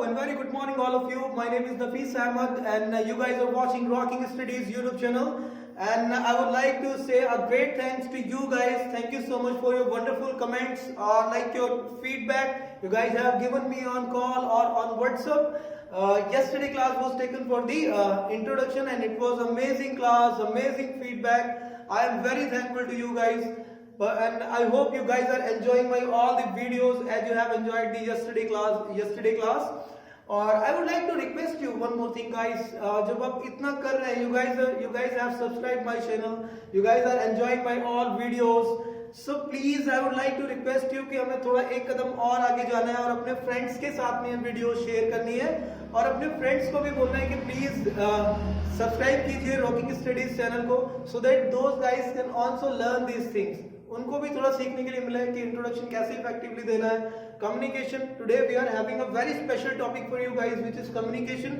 and very good morning all of you. My name is Nafees Ahmed and you guys are watching Rocking Studies YouTube channel, and I would like to say a great thanks to you guys. Thank you so much for your wonderful comments or like your feedback you guys have given me on call or on WhatsApp. Yesterday class was taken for the introduction and it was amazing class, amazing feedback. I am very thankful to you guys. And I hope you guys are enjoying my all the videos as you have enjoyed the yesterday class. और I would like to request you one more thing guys. जब आप इतना कर रहे हैं, you guys have subscribed my channel, you guys are enjoying my all videos. So please I would like to request you कि हमें थोड़ा एक कदम और आगे जाना है और अपने फ्रेंड्स के साथ में वीडियो शेयर करनी है और अपने फ्रेंड्स को भी बोलना है कि प्लीज सब्सक्राइब कीजिए रॉकिंग स्टडीज चैनल को, so that those guys can also learn these things. उनको भी थोड़ा सीखने के लिए मिला है कि इंट्रोडक्शन कैसे इफेक्टिवली देना है. Communication, today we are having a very special topic for you guys which is communication.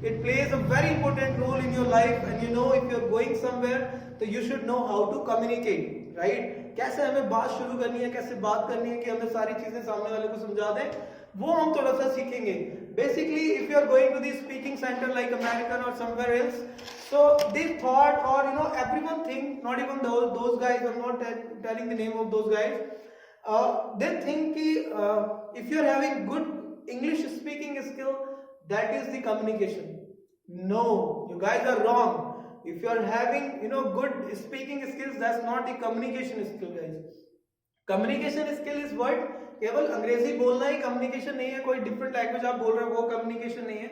It plays a very important role in your life and you know if you are going somewhere तो you should know how to communicate, right. कैसे हमें बात शुरू करनी है, कैसे बात करनी है कि हमें सारी चीजें सामने वाले को समझा दें, वो हम थोड़ा सा सीखेंगे. Basically, if you are going to the speaking center like American or somewhere else, so they thought or everyone think, not even those guys, I'm not telling the name of those guys, they think if you are having good English speaking skill, that is the communication. No, you guys are wrong. If you are having good speaking skills, that's not the communication skill guys. Communication skill is what? केवल अंग्रेजी बोलना ही communication नहीं है. कोई different language आप बोल रहे हो वो कम्युनिकेशन नहीं है.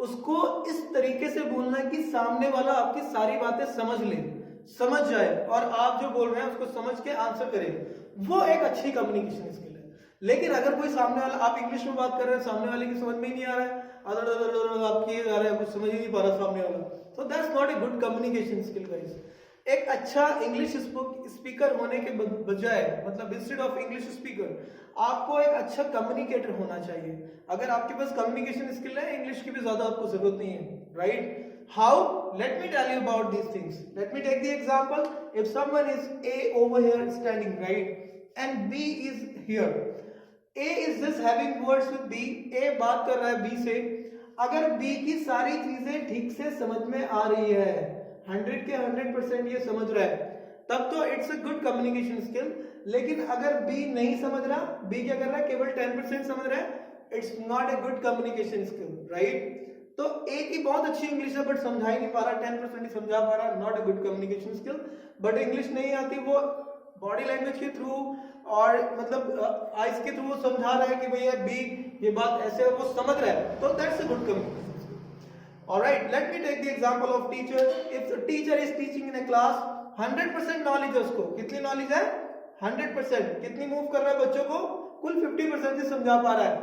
उसको इस तरीके से बोलना है कि सामने वाला आपकी सारी बातें समझ ले, समझ जाए और आप जो बोल रहे हैं उसको समझ के आंसर करे. वो एक अच्छी कम्युनिकेशन स्किल है. लेकिन अगर कोई सामने वाला, आप इंग्लिश में बात कर रहे हैं, सामने वाले की समझ में ही नहीं आ रहा है, आपकी आ रहा है, कुछ समझ ही नहीं पा रहा सामने वाला, तो that's not a good communication skill guys. एक अच्छा इंग्लिश स्पीकर होने के बजाय, मतलब इंस्टेड ऑफ इंग्लिश स्पीकर, आपको एक अच्छा कम्युनिकेटर होना चाहिए. अगर आपके पास कम्युनिकेशन स्किल है, इंग्लिश की भी ज्यादा आपको जरूरत नहीं है, right. How? Let me tell you about these things. Let me take the example. If someone is A over here standing, right, and B is here. A is just having words with B. A बात कर रहा है B से. अगर B की सारी चीजें ठीक से समझ में आ रही है, 100 के 100% ये समझ रहा है, तब तो it's a good communication skill. लेकिन अगर बी नहीं समझ रहा, बी क्या कर रहा है, केवल 10% समझ रहा है, it's not a good communication skill, right. तो ए की बहुत अच्छी इंग्लिश है बट समझा ही नहीं पा रहा, 10% ही समझा पा रहा, not a good communication skill. But English नहीं आती, वो बॉडी लैंग्वेज के थ्रू और मतलब आइज के थ्रू वो समझा रहा है कि भैया बी ये बात ऐसे है, वो समझ रहा है, तो that's a good communication. Alright, let me take the example of teacher. If the teacher is teaching in a class, 100% knowledge है उसको. कितनी knowledge है? 100%. कितनी मूव कर रहा है बच्चों को? कुल 50% ही समझा पा रहा है,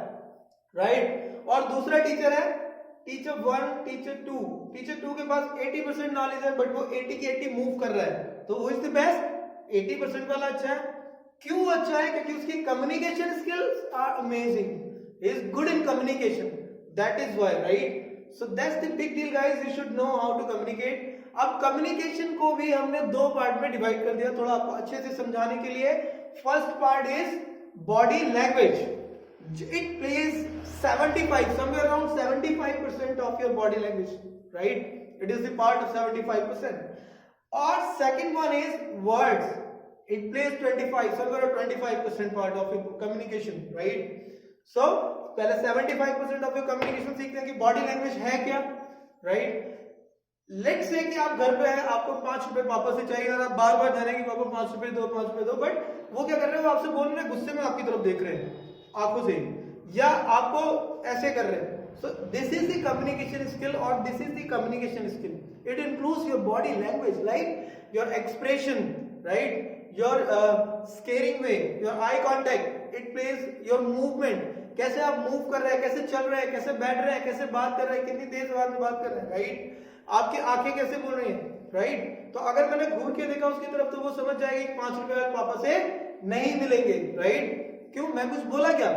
right? और दूसरा टीचर है, टीचर 1, टीचर 2. टीचर 2 के पास 80% नॉलेज है बट वो 80 की 80 मूव कर रहा है. तो who is the best? 80% वाला अच्छा है. क्यों अच्छा है? क्योंकि उसकी communication skills are amazing. He is good in communication. That is why, right? So that's the big deal guys. You should know how to communicate. अब कम्युनिकेशन को भी हमने दो पार्ट में डिवाइड कर दिया थोड़ा आपको अच्छे से समझाने के लिए. First part is body language. It plays 75, somewhere around 75% of your body language, right? It is the part of 75%. Or second one is words. It plays 25, somewhere around 25% part of your communication, right? So पहले 75% of your communication सीखते हैं कि body language है क्या, right. Let's say कि आप घर पे हैं, आपको 5 रुपए पापा से चाहिए और आप बार बार जाने कि पापा 5 रुपए दो, 5 रुपए दो, बट वो क्या कर रहे हैं, वो आपसे बोल रहे हैं, गुस्से में आपकी तरफ देख रहे हैं आंखों से, या आपको ऐसे कर रहे हैं. So this is the communication skill और this is the communication skill. It includes your body language, like your expression, right, your scaring way, your eye contact. It plays your movement, कैसे आप मूव कर रहे हैं, कैसे चल रहे हैं, कैसे बैठ रहे हैं, कैसे बात कर रहे हैं, कितनी तेज आवाज में बात कर रहे हैं, राइट. आपकी आंखें कैसे बोल रही हैं, राइट. तो अगर मैंने घूर के देखा उसकी तरफ तो वो समझ जाएगी 5 रुपए वाले पापा से नहीं मिलेंगे, राइट. क्यों? मैं कुछ बोला क्या?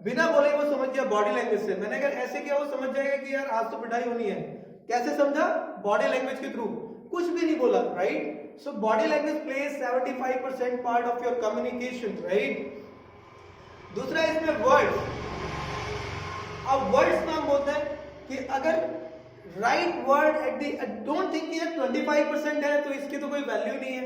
बिना बोले वो समझ गया बॉडी लैंग्वेज से. मैंने अगर ऐसे किया वो समझ जाएगा कि यार आज तो पिटाई होनी है. कैसे समझा? बॉडी लैंग्वेज के थ्रू. कुछ भी नहीं बोला, right. So body language plays 75% part of your communication, right. दूसरा इसमें वर्ड्स. अब वर्ड्स में हम बोलते हैं कि अगर right word at the, don't think ये 25% है तो इसकी तो कोई वैल्यू नहीं है,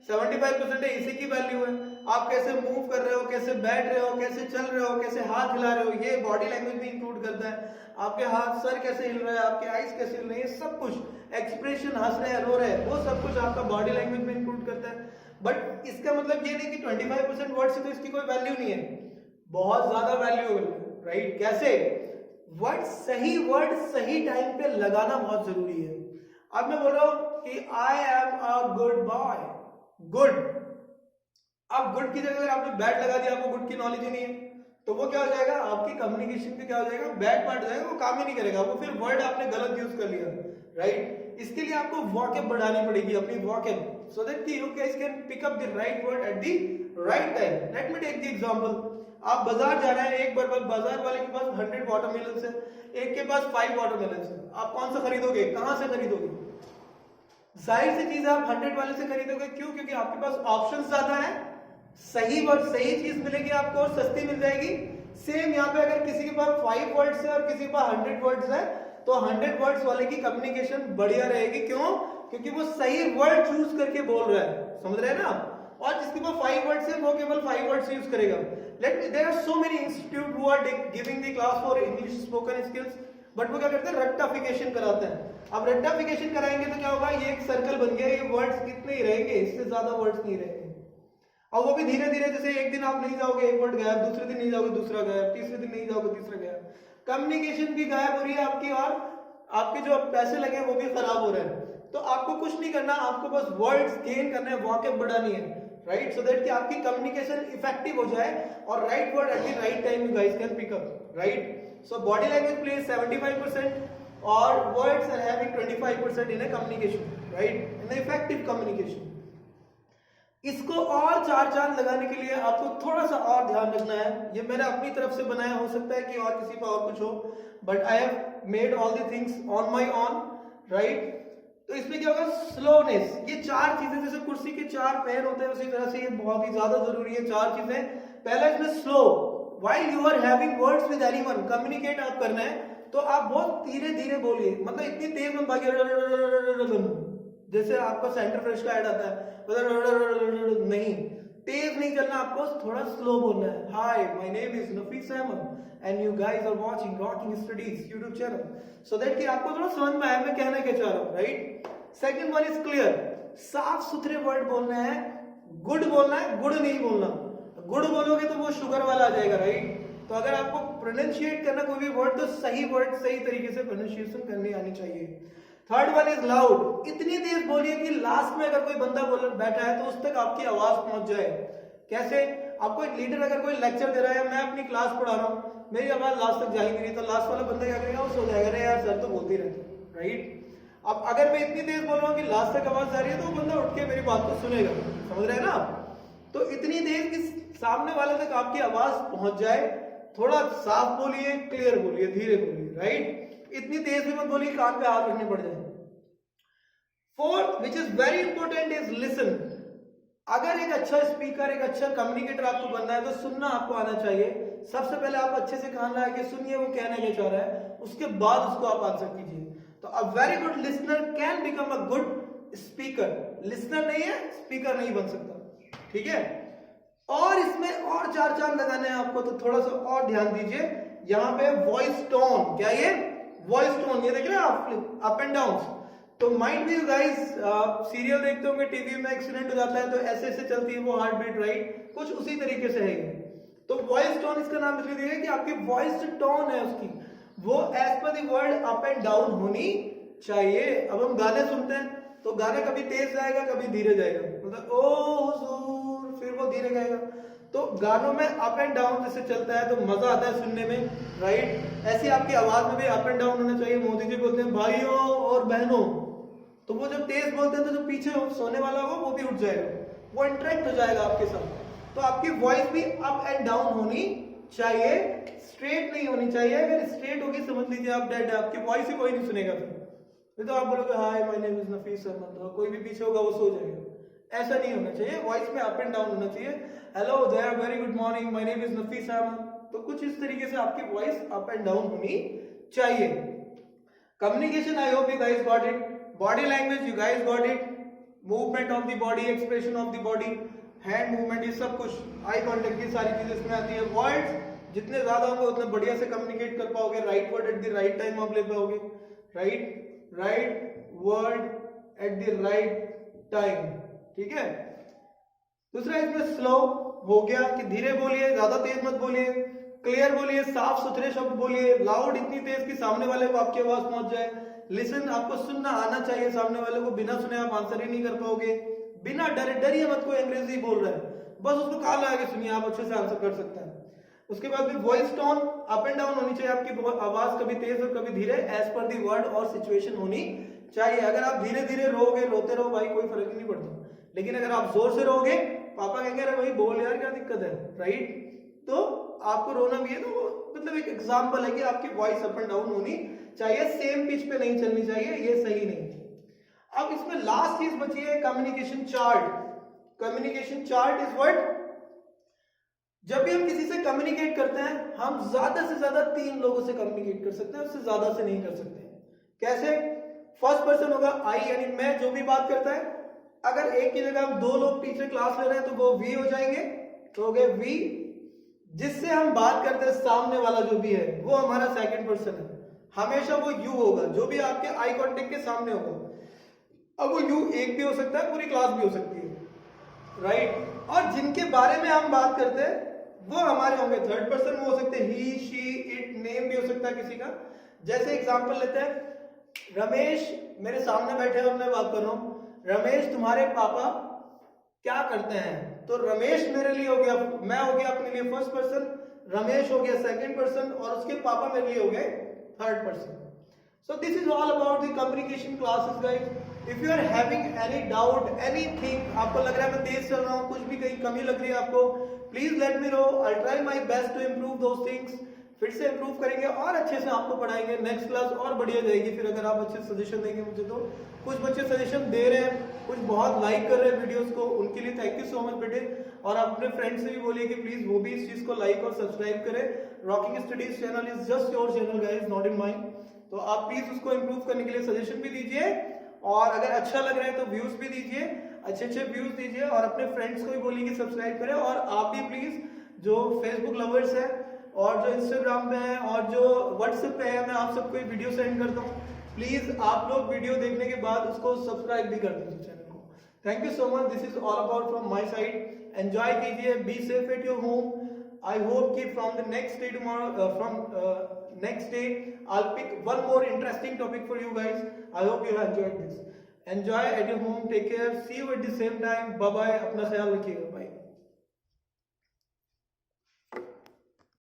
75% है, इसी की वैल्यू है। आप कैसे मूव कर रहे हो, कैसे बैठ रहे हो, कैसे चल रहे हो, कैसे हाथ हिला रहे हो, ये बॉडी लैंग्वेज भी इंक्लूड करता है। आपके हाथ, सर कैसे हिल रहा है, आपके आईज कैसे हिल रहे हैं, ये सब कुछ एक्सप्रेशन, हंस रहे हैं, रो रहे हैं, वो सब कुछ आपका बॉडी लैंग्वेज में इंक्लूड करता है। बट इसका मतलब ये नहीं कि 25% वर्ड से तो इसकी कोई वैल्यू नहीं है, बहुत ज्यादा वैल्यूएबल है, राइट। कैसे? वर्ड सही टाइम पे लगाना बहुत जरूरी है। अब मैं बोल रहा हूं कि I am a good boy, good, अब गुड की जगह अगर आपने बैड लगा दिया, आपको गुड की नॉलेज ही नहीं है, तो वो क्या हो जाएगा, आपकी कम्युनिकेशन पे क्या हो जाएगा, बैड पार्ट हो जाएगा, वो काम ही नहीं करेगा, वो फिर वर्ड आपने गलत यूज कर लिया, राइट। इसके लिए आपको वॉकेब बढ़ानी पड़ेगी, अपनी vocab, so that you guys can pick up the right word at the right time. Let me take the example. आप बाजार जा रहे हैं, एक बाजार वाले के पास 100 वाटरमेलन है, एक के पास 5 वाटरमेलन है, आप कौन सा खरीदोगे, कहां से खरीदोगे? जाहिर सी चीज है आप 100 वाले से खरीदोगे, क्यों? क्योंकि आपके पास ऑप्शंस ज्यादा है, सही वर्ड, सही चीज मिलेगी आपको और सस्ती मिल जाएगी। सेम यहाँ पे अगर किसी के पास 5 वर्ड्स है और किसी के पास 100 वर्ड्स है, तो 100 वर्ड्स वाले की कम्युनिकेशन बढ़िया रहेगी। क्यों? क्योंकि वो सही वर्ड चूज करके बोल रहा है, समझ रहे हैं ना आप। और जिसके पास 5 वर्ड्स है वो केवल 5 वर्ड्स यूज करेगा। There are so many institute who are giving the class for English spoken skills, but वो क्या करते हैं, रट्टाफिकेशन कराते हैं। अब रट्टाफिकेशन कराएंगे तो क्या होगा, ये एक सर्कल बन गया, ये वर्ड्स कितने ही रहेंगे, इससे ज्यादा वर्ड्स नहीं रहेंगे। और वो भी धीरे धीरे, जैसे एक दिन आप नहीं जाओगे, एक वर्ड गायब, दूसरे दिन नहीं जाओगे, दूसरा गायब, तीसरे दिन नहीं जाओगे, तीसरा गायब, कम्युनिकेशन भी गायब हो रही है आपकी, और आपके जो पैसे लगे वो भी खराब हो रहे हैं। तो आपको कुछ नहीं करना, आपको बस वर्ड्स गेन करने हैं, वॉकेब बढ़ानी है, राइट, सो दैट कि आपकी कम्युनिकेशन इफेक्टिव हो जाए और right word at the right time you guys can pick up, right. So body language plays 75% और words are having 25% in a communication, right, in a effective communication. इसको और चार चांद लगाने के लिए आपको थोड़ा सा और ध्यान रखना है। ये मैंने अपनी तरफ से बनाया, हो सकता है कि और किसी पर और कुछ हो, but I have made all the things on my on, right. तो इसमें क्या होगा, स्लोनेस, ये 4 चीजें, जैसे कुर्सी के 4 पैर होते हैं उसी तरह से ये बहुत ही ज्यादा जरूरी है, 4 चीजें। पहला इसमें slow, while you are having words with anyone, communicate आप करना है तो आप बहुत धीरे धीरे बोलिए, मतलब इतनी तेज में भागिए, जैसे आपका सेंटर फ्रेश का ऐड आता है, नहीं, तेज नहीं चलना, आपको थोड़ा स्लो बोलना है। Hi, my name is Nafees Ahmad and you guys are watching Rocking Studies YouTube channel, so that कि आपको थोड़ा समझ में आए मैं कहना क्या चाह रहा हूं, right. Second one is clear, साफ सुथरे वर्ड बोलना है, गुड बोलना है, गुड नहीं बोलना। गुड बोलोगे तो वो शुगर वाला आ जाएगा, राइट। तो अगर आपको प्रोनाउंशिएट करना कोई भी वर्ड, तो सही वर्ड सही तरीके से प्रोनाउंसिएशन करनी आनी चाहिए। थर्ड वन इज लाउड, इतनी तेज बोलिए कि लास्ट में अगर कोई बंदा बोल बैठा है तो उस तक आपकी आवाज पहुंच जाए। कैसे? आपको एक लीडर अगर कोई लेक्चर दे रहा है, मैं अपनी क्लास पढ़ा रहा हूं, मेरी आवाज लास्ट तक जाएगी नहीं, तो लास्ट वाला बंदा क्या करेगा, वो सो जाएगा, अरे यार सर तो बोलते ही रहते, राइट। अब अगर मैं इतनी तेज बोल रहा हूँ कि लास्ट तक आवाज जा रही है, तो वो बंदा उठ के मेरी बात को सुनेगा, समझ रहे हैं ना आप। तो इतनी तेज कि सामने वाले तक आपकी आवाज पहुंच जाए, थोड़ा साफ बोलिए, क्लियर बोलिए, धीरे बोलिए, राइट। इतनी तेज भी मत बोलिए कान पे हाथ रखने पड़ जाए। Fourth which is very important is listen. अगर एक अच्छा स्पीकर, एक अच्छा कम्युनिकेटर आपको बनना है तो सुनना आपको आना चाहिए। सबसे पहले आप अच्छे से कान लगा के सुनिए वो कहना क्या चाह रहा है, उसके बाद उसको आप आंसर कीजिए। तो a very good listener can become a good speaker. Listener नहीं है, स्पीकर नहीं बन सकता, ठीक है। और इसमें और 4 चांद लगाने हैं आपको, तो थोड़ा सा और ध्यान दीजिए। यहाँ पे वॉइस टोन, क्या ये वॉइस टोन, ये देख रहे हैं आप, अप एंड डाउन। तो माइंड भी गाइस, सीरियल देखते होंगे टीवी में, एक्सीडेंट हो जाता है तो ऐसे ऐसे चलती है वो हार्ट बीट, राइट, कुछ उसी तरीके से है। तो वॉइस टोन इसका नाम इसलिए दिया कि आपकी वॉइस टोन है उसकी, वो as per the word up and down होनी चाहिए। अब हम गाने सुनते हैं तो गाना कभी तेज जाएगा, कभी धीरे जाएगा, मतलब ओ हुजूर, फिर वो धीरे गाएगा। तो गानों में अप एंड डाउन जैसे चलता है तो मजा आता है सुनने में, राइट। ऐसे आपकी आवाज में भी अप एंड डाउन होना चाहिए। मोदी जी बोलते हैं भाइयों और बहनों, तो वो जब तेज बोलते हैं तो जो पीछे सोने वाला होगा वो भी उठ जाएगा, वो इंटरेक्ट हो जाएगा आपके साथ। तो आपकी वॉइस भी अप एंड डाउन होनी चाहिए, स्ट्रेट नहीं होनी चाहिए। अगर स्ट्रेट होगी समझ लीजिए आप डेड है, आपकी वॉइस ही कोई नहीं सुनेगा। फिर तो आप बोलोगे हाय my name is Nafees Ahmad, तो कोई भी पीछे होगा वो सो जाएगा। ऐसा नहीं होना चाहिए, वॉइस में अप एंड डाउन होना चाहिए। Hello there, very good morning, my name is Nafees Ahmad, तो कुछ इस तरीके से आपकी वॉइस अप एंड डाउन होनी चाहिए। Communication, I hope you guys got it. Body language, you guys got it. Movement of the body, expression of the body, hand movement, ये सब कुछ, आई कॉन्टेक्ट, ये सारी चीजें इसमें आती है। वर्ड्स जितने ज्यादा होंगे उतने बढ़िया से कम्युनिकेट कर पाओगे। Right word at the right time आप ले पाओगे। Right word at the right time, ठीक है। दूसरा इसमें स्लो हो गया कि धीरे बोलिए, ज्यादा तेज मत बोलिए, क्लियर बोलिए, साफ सुथरे शब्द बोलिए। लाउड इतनी तेज कि सामने वाले को आपकी आवाज पहुंच जाए। लिसन, आपको सुनना आना चाहिए, सामने वाले को बिना सुने आप आंसर ही नहीं कर पाओगे। बिना डरिए मत, कोई अंग्रेजी बोल रहा है बस उसको कान लगा के सुनिए, आप अच्छे से आंसर कर सकते हैं। उसके बाद भी voice tone up and down होनी चाहिए, आपकी आवाज कभी तेज और कभी धीरे, एज पर दी वर्ड और सिचुएशन होनी चाहिए। अगर आप धीरे धीरे रोगे, रोते रहो भाई, कोई फर्क नहीं पड़ता। लेकिन अगर आप जोर से रोगे, पापा कहेंगे अरे भाई बोल यार, क्या दिक्कत है, राइट। तो आपको रोना भी है, तो मतलब एक एग्जांपल है कि आपकी वॉइस अप एंड डाउन होनी चाहिए, सेम पिच पे नहीं चलनी चाहिए, ये सही नहीं। अब इसमें लास्ट चीज बची है communication chart. Communication chart is what, जब भी हम किसी से कम्युनिकेट करते हैं, हम ज्यादा से ज्यादा 3 लोगों से कम्युनिकेट कर सकते हैं, उससे ज्यादा से नहीं कर सकते। कैसे? फर्स्ट पर्सन होगा आई, यानी मैं, जो भी बात करता है। अगर एक की जगह हम 2 लोग टीचर क्लास ले रहे हैं तो वो वी हो जाएंगे, तो हो गए वी। जिससे हम बात करते हैं, सामने वाला जो भी है, वो हमारा सेकंड पर्सन है, हमेशा वो यू होगा, जो भी आपके आई कांटेक्ट के सामने होगा। अब वो यू एक भी हो सकता है, पूरी क्लास भी हो सकती है, राइट। और जिनके बारे में हम बात करते हैं वो हमारे होंगे थर्ड पर्सन, वो हो सकते हैं ही, शी, इट, नेम भी हो सकता है किसी का। जैसे एग्जांपल लेते हैं, रमेश मेरे सामने बैठे और मैं बात कर रहा हूं, रमेश तुम्हारे पापा क्या करते हैं, तो रमेश मेरे लिए हो गया, मैं हो गया अपने लिए फर्स्ट पर्सन, रमेश हो गया सेकंड पर्सन, और उसके पापा मेरे लिए हो गए third person. So this is all about the communication classes, guys. If you are having any doubt, anything, आपको लग रहा है मैं तेज चल रहा हूँ, कुछ भी कहीं कमी लग रही है आपको, please let me know. I'll try my best to improve those things. फिर से इम्प्रूव करेंगे और अच्छे से आपको पढ़ाएंगे। नेक्स्ट क्लास और बढ़िया जाएगी फिर, अगर आप अच्छे सजेशन देंगे मुझे तो। कुछ बच्चे सजेशन दे रहे हैं, कुछ बहुत लाइक कर रहे हैं वीडियोस को, उनके लिए थैंक यू सो मच बेटे। और आप अपने फ्रेंड्स से भी बोलिए कि प्लीज वो भी इस चीज को लाइक और सब्सक्राइब करें। Rocking studies channel is just your channel guys, not in mine. तो आप प्लीज उसको इम्प्रूव करने के लिए सजेशन भी दीजिए, और अगर अच्छा लग रहा है तो व्यूज भी दीजिए, अच्छे अच्छे व्यूज दीजिए, और अपने फ्रेंड्स को भी बोलिए कि सब्सक्राइब करें। और आप भी प्लीज, जो फेसबुक लवर्स है और जो इंस्टाग्राम पे है और जो व्हाट्सएप पे है, मैं आप सबको एक वीडियो सेंड करता हूँ, प्लीज आप लोग वीडियो देखने के बाद उसको सब्सक्राइब भी कर दीजिए चैनल को। Thank you so much, this is all about from my side. Enjoy कीजिए, be safe at your home. I hope कि from the next day tomorrow, next day, I'll pick one more interesting topic for you guys. I hope you have enjoyed this. Enjoy at your home. Take care. See you at the same time. Bye bye. अपना ख्याल रखिएगा. Bye.